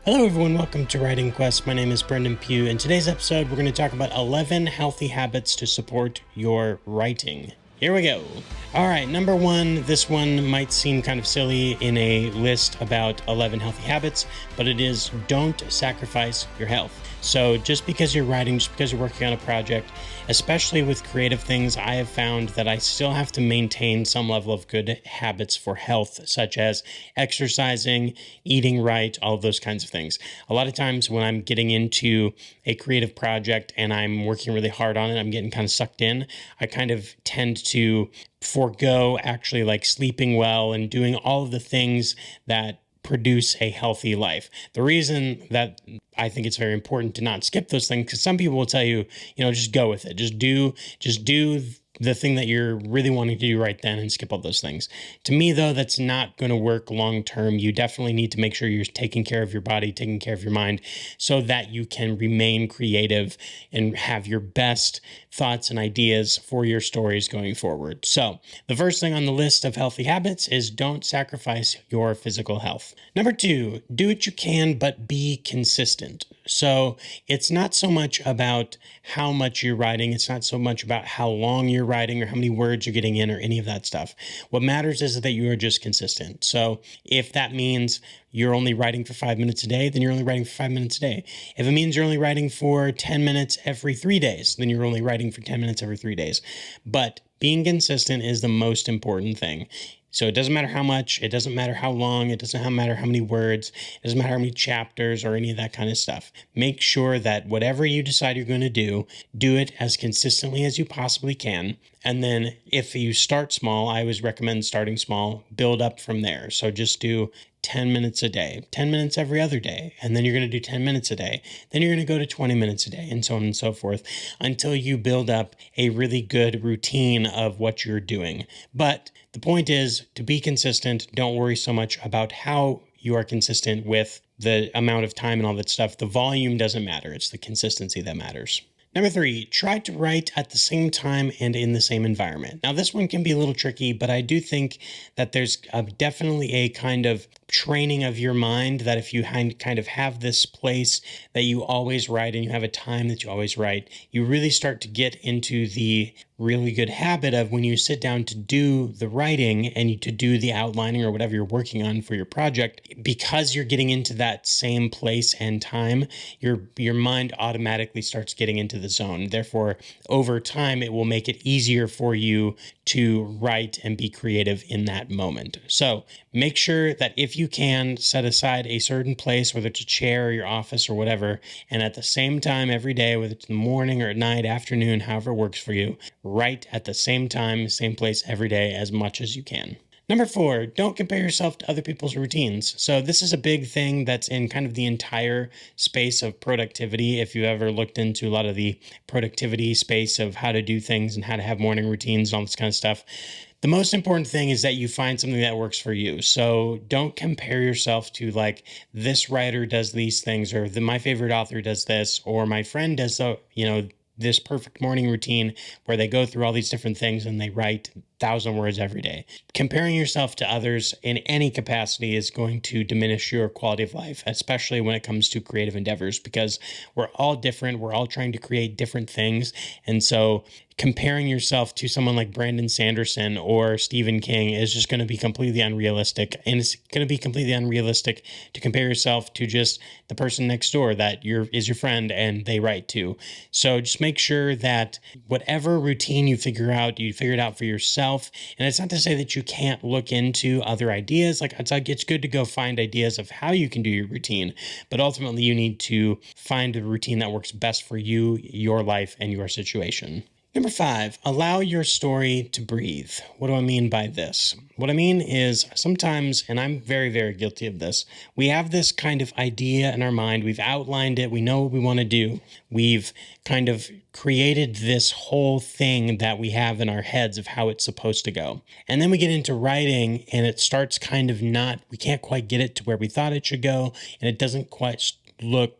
Hello everyone, welcome to Writing Quest. My name is Brendan Pugh. In today's episode, we're going to talk about 11 healthy habits to support your writing. Here we go. All right, number one, this one might seem kind of silly in a list about 11 healthy habits, but it is don't sacrifice your health. So just because you're writing, just because you're working on a project, especially with creative things, I have found that I still have to maintain some level of good habits for health, such as exercising, eating right, all of those kinds of things. A lot of times when I'm getting into a creative project and I'm working really hard on it, I'm getting kind of sucked in, I kind of tend to forego actually like sleeping well and doing all of the things that produce a healthy life. The reason that I think it's very important to not skip those things, because some people will tell you, just go with it. Just do the thing that you're really wanting to do right then and skip all those things. To me, though, that's not going to work long term. You definitely need to make sure you're taking care of your body, taking care of your mind, so that you can remain creative and have your best thoughts and ideas for your stories going forward. So the first thing on the list of healthy habits is don't sacrifice your physical health. Number two, do what you can, but be consistent. So it's not so much about how much you're writing. It's not so much about how long you're writing or how many words you're getting in or any of that stuff. What matters is that you are just consistent. So if that means you're only writing for 5 minutes a day, then you're only writing for 5 minutes a day. If it means you're only writing for 10 minutes every 3 days, then you're only writing for 10 minutes every 3 days. But being consistent is the most important thing. So it doesn't matter how much, it doesn't matter how long, it doesn't matter how many words, it doesn't matter how many chapters or any of that kind of stuff. Make sure that whatever you decide you're going to do it as consistently as you possibly can. And then if you start small, I always recommend starting small, build up from there. So just do 10 minutes a day, 10 minutes every other day, and then you're going to do 10 minutes a day. Then you're going to go to 20 minutes a day, and so on and so forth, until you build up a really good routine of what you're doing. But the point is to be consistent. Don't worry so much about how you are consistent with the amount of time and all that stuff. The volume doesn't matter. It's the consistency that matters. Number three, try to write at the same time and in the same environment. Now, this one can be a little tricky, but I do think that there's definitely a kind of training of your mind that if you kind of have this place that you always write and you have a time that you always write, you really start to get into the really good habit of when you sit down to do the writing and to do the outlining or whatever you're working on for your project, because you're getting into that same place and time, your mind automatically starts getting into the zone. Therefore, over time, it will make it easier for you to write and be creative in that moment. So make sure that if you can, set aside a certain place, whether it's a chair or your office or whatever, and at the same time every day, whether it's in the morning or at night, afternoon, however it works for you, write at the same time, same place every day as much as you can. Number four, don't compare yourself to other people's routines. So this is a big thing that's in kind of the entire space of productivity. If you ever looked into a lot of the productivity space of how to do things and how to have morning routines and all this kind of stuff, the most important thing is that you find something that works for you. So don't compare yourself to like this writer does these things, or my favorite author does this, or my friend does this perfect morning routine where they go through all these different things and they write 1,000 words every day. Comparing yourself to others in any capacity is going to diminish your quality of life, especially when it comes to creative endeavors, because we're all different. We're all trying to create different things. And so comparing yourself to someone like Brandon Sanderson or Stephen King is just going to be completely unrealistic. And it's going to be completely unrealistic to compare yourself to just the person next door that is your friend and they write to. So just make sure that whatever routine you figure it out for yourself. And it's not to say that you can't look into other ideas. Like it's good to go find ideas of how you can do your routine, but ultimately you need to find a routine that works best for you, your life, and your situation. Number five, allow your story to breathe. What do I mean by this? What I mean is sometimes, and I'm very, very guilty of this, we have this kind of idea in our mind. We've outlined it. We know what we want to do. We've kind of created this whole thing that we have in our heads of how it's supposed to go. And then we get into writing and it starts kind of we can't quite get it to where we thought it should go. And it doesn't quite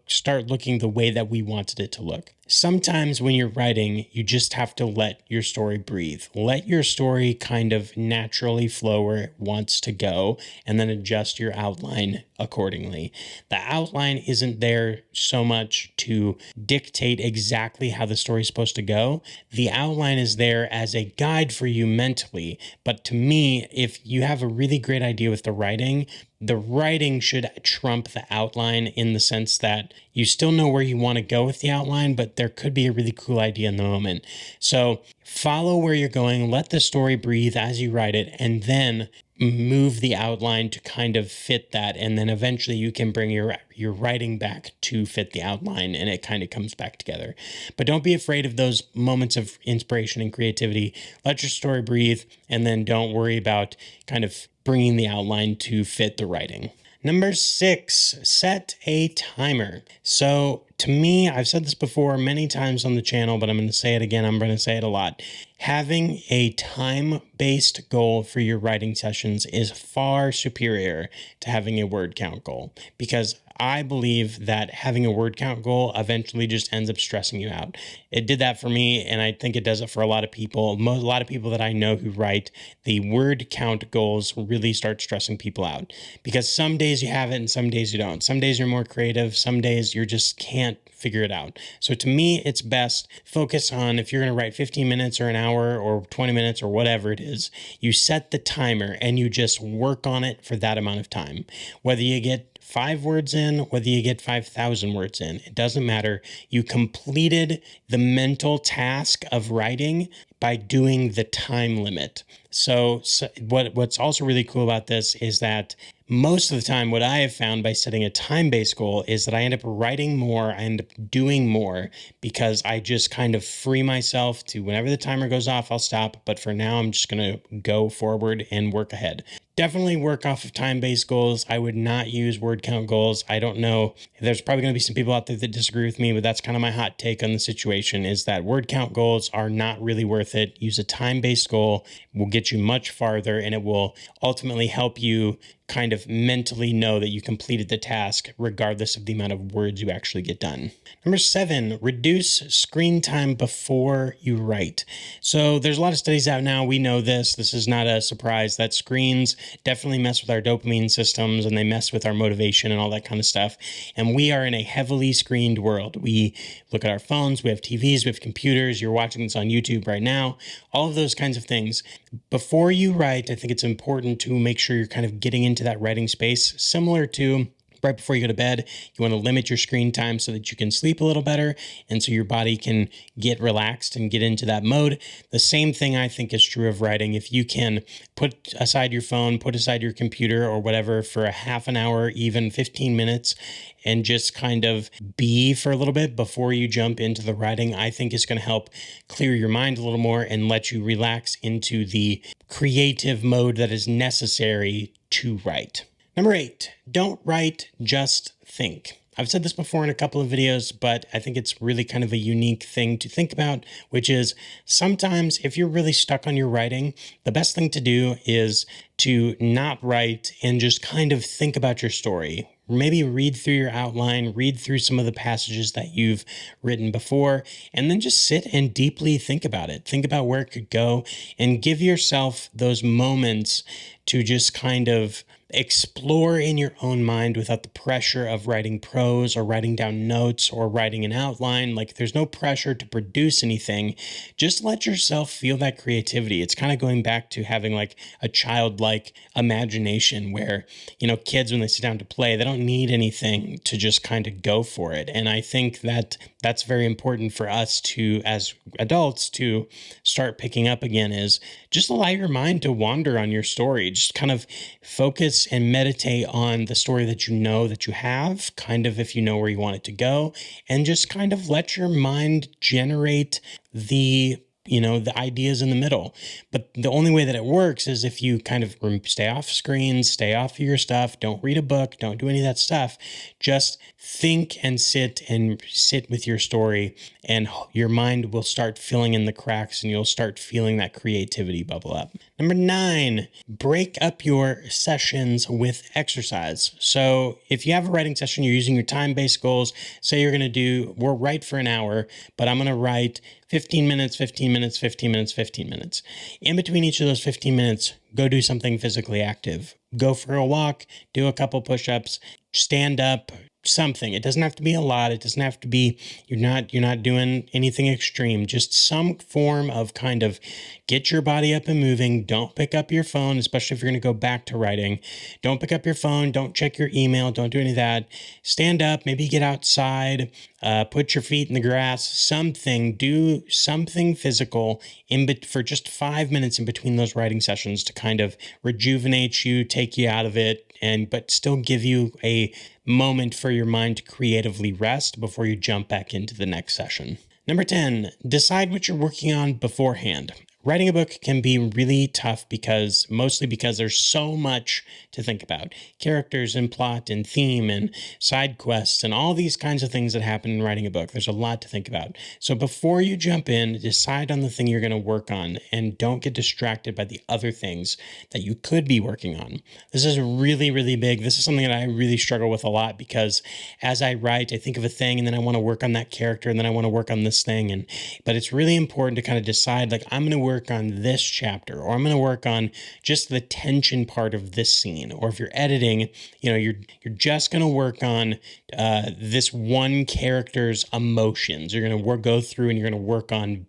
start looking the way that we wanted it to look. Sometimes when you're writing, you just have to let your story breathe. Let your story kind of naturally flow where it wants to go, and then adjust your outline accordingly. The outline isn't there so much to dictate exactly how the story is supposed to go. The outline is there as a guide for you mentally. But to me, if you have a really great idea with the writing should trump the outline in the sense that you still know where you want to go with the outline, but there could be a really cool idea in the moment. So follow where you're going, let the story breathe as you write it, and then move the outline to kind of fit that. And then eventually you can bring your writing back to fit the outline, and it kind of comes back together. But don't be afraid of those moments of inspiration and creativity. Let your story breathe, and then don't worry about kind of bringing the outline to fit the writing. Number 6, set a timer. So to me, I've said this before many times on the channel, but I'm going to say it again. I'm going to say it a lot. Having a time-based goal for your writing sessions is far superior to having a word count goal, because I believe that having a word count goal eventually just ends up stressing you out. It did that for me, and I think it does it for a lot of people. A lot of people that I know who write, the word count goals really start stressing people out, because some days you have it and some days you don't. Some days you're more creative. Some days you just can't figure it out. So to me, it's best focus on, if you're going to write 15 minutes or an hour or 20 minutes or whatever it is, you set the timer and you just work on it for that amount of time. Whether you get 5 words in, whether you get 5,000 words in, it doesn't matter. You completed the mental task of writing by doing the time limit. So what's also really cool about this is that most of the time, what I have found by setting a time-based goal is that I end up writing more, I end up doing more, because I just kind of free myself to, whenever the timer goes off, I'll stop. But for now, I'm just going to go forward and work ahead. Definitely work off of time-based goals. I would not use word count goals. I don't know. There's probably going to be some people out there that disagree with me, but that's kind of my hot take on the situation, is that word count goals are not really worth it. Use a time-based goal. It will get you much farther, and it will ultimately help you kind of mentally know that you completed the task regardless of the amount of words you actually get done. Number 7, reduce screen time before you write. So there's a lot of studies out now. We know this. This is not a surprise that screens definitely mess with our dopamine systems, and they mess with our motivation and all that kind of stuff. And we are in a heavily screened world. We look at our phones, we have TVs, we have computers. You're watching this on YouTube right now. All of those kinds of things. Before you write, I think it's important to make sure you're kind of getting into that writing space, similar to right before you go to bed. You want to limit your screen time so that you can sleep a little better, and so your body can get relaxed and get into that mode. The same thing I think is true of writing. If you can put aside your phone, put aside your computer or whatever for a half an hour, even 15 minutes, and just kind of be for a little bit before you jump into the writing, I think is going to help clear your mind a little more and let you relax into the creative mode that is necessary to write. Number 8, don't write, just think. I've said this before in a couple of videos, but I think it's really kind of a unique thing to think about, which is sometimes if you're really stuck on your writing, the best thing to do is to not write and just kind of think about your story. Maybe read through your outline, read through some of the passages that you've written before, and then just sit and deeply think about it. Think about where it could go, and give yourself those moments to just kind of explore in your own mind without the pressure of writing prose or writing down notes or writing an outline. Like, there's no pressure to produce anything. Just let yourself feel that creativity. It's kind of going back to having like a childlike imagination where, kids, when they sit down to play, they don't need anything to just kind of go for it. And I think that that's very important for us to, as adults, to start picking up again, is just allow your mind to wander on your story. Just kind of focus and meditate on the story that you know that you have, kind of if you know where you want it to go, and just kind of let your mind generate the ideas in the middle. But the only way that it works is if you kind of stay off screens, stay off of your stuff, don't read a book, don't do any of that stuff. Just think and sit with your story, and your mind will start filling in the cracks, and you'll start feeling that creativity bubble up. Number 9, break up your sessions with exercise. So if you have a writing session, you're using your time-based goals. Say you're going to we'll write for an hour, but I'm going to write 15 minutes, 15 15 minutes, 15 minutes, 15 minutes. In between each of those 15 minutes, go do something physically active. Go for a walk, do a couple push-ups, stand up, something. It doesn't have to be a lot. It doesn't have to be, you're not doing anything extreme. Just some form of kind of get your body up and moving. Don't pick up your phone, especially if you're going to go back to writing. Don't pick up your phone. Don't check your email. Don't do any of that. Stand up, maybe get outside, put your feet in the grass, something, do something physical for just 5 minutes in between those writing sessions to kind of rejuvenate you, take you out of it, but still give you a moment for your mind to creatively rest before you jump back into the next session. Number 10, decide what you're working on beforehand. Writing a book can be really tough mostly because there's so much to think about. Characters and plot and theme and side quests and all these kinds of things that happen in writing a book. There's a lot to think about. So before you jump in, decide on the thing you're going to work on and don't get distracted by the other things that you could be working on. This is really, really big. This is something that I really struggle with a lot because as I write, I think of a thing and then I want to work on that character and then I want to work on this thing. But it's really important to kind of decide, like, I'm going to work on this chapter, or I'm going to work on just the tension part of this scene. Or if you're editing, you're just going to work on this one character's emotions. You're going to go through and you're going to work on,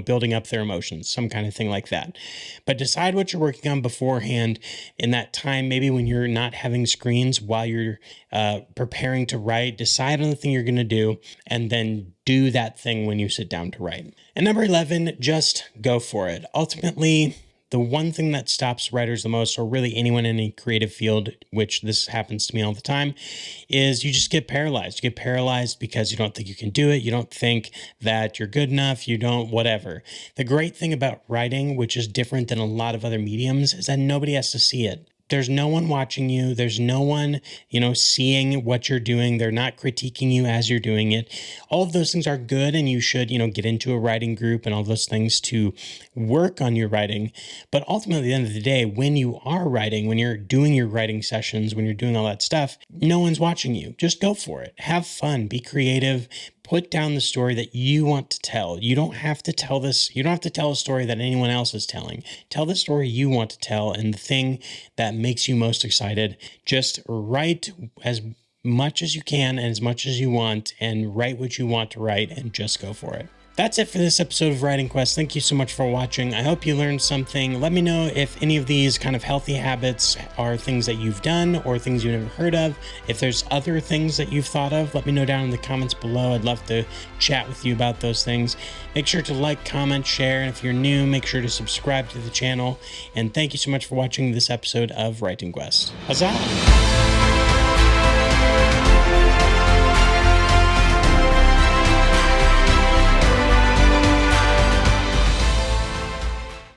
building up their emotions, some kind of thing like that. But decide what you're working on beforehand in that time, maybe when you're not having screens while you're preparing to write. Decide on the thing you're going to do and then do that thing when you sit down to write. And number 11, just go for it. Ultimately, the one thing that stops writers the most, or really anyone in any creative field, which this happens to me all the time, is you just get paralyzed. You get paralyzed because you don't think you can do it. You don't think that you're good enough. You don't, whatever. The great thing about writing, which is different than a lot of other mediums, is that nobody has to see it. There's no one watching you. There's no one, seeing what you're doing. They're not critiquing you as you're doing it. All of those things are good, and you should, get into a writing group and all those things to work on your writing. But ultimately, at the end of the day, when you are writing, when you're doing your writing sessions, when you're doing all that stuff, no one's watching you. Just go for it. Have fun. Be creative. Put down the story that you want to tell. You don't have to tell this. You don't have to tell a story that anyone else is telling. Tell the story you want to tell and the thing that makes you most excited. Just write as much as you can and as much as you want, and write what you want to write, and just go for it. That's it for this episode of Writing Quest. Thank you so much for watching. I hope you learned something. Let me know if any of these kind of healthy habits are things that you've done or things you've never heard of. If there's other things that you've thought of, let me know down in the comments below. I'd love to chat with you about those things. Make sure to like, comment, share, and if you're new, make sure to subscribe to the channel. And thank you so much for watching this episode of Writing Quest. Huzzah!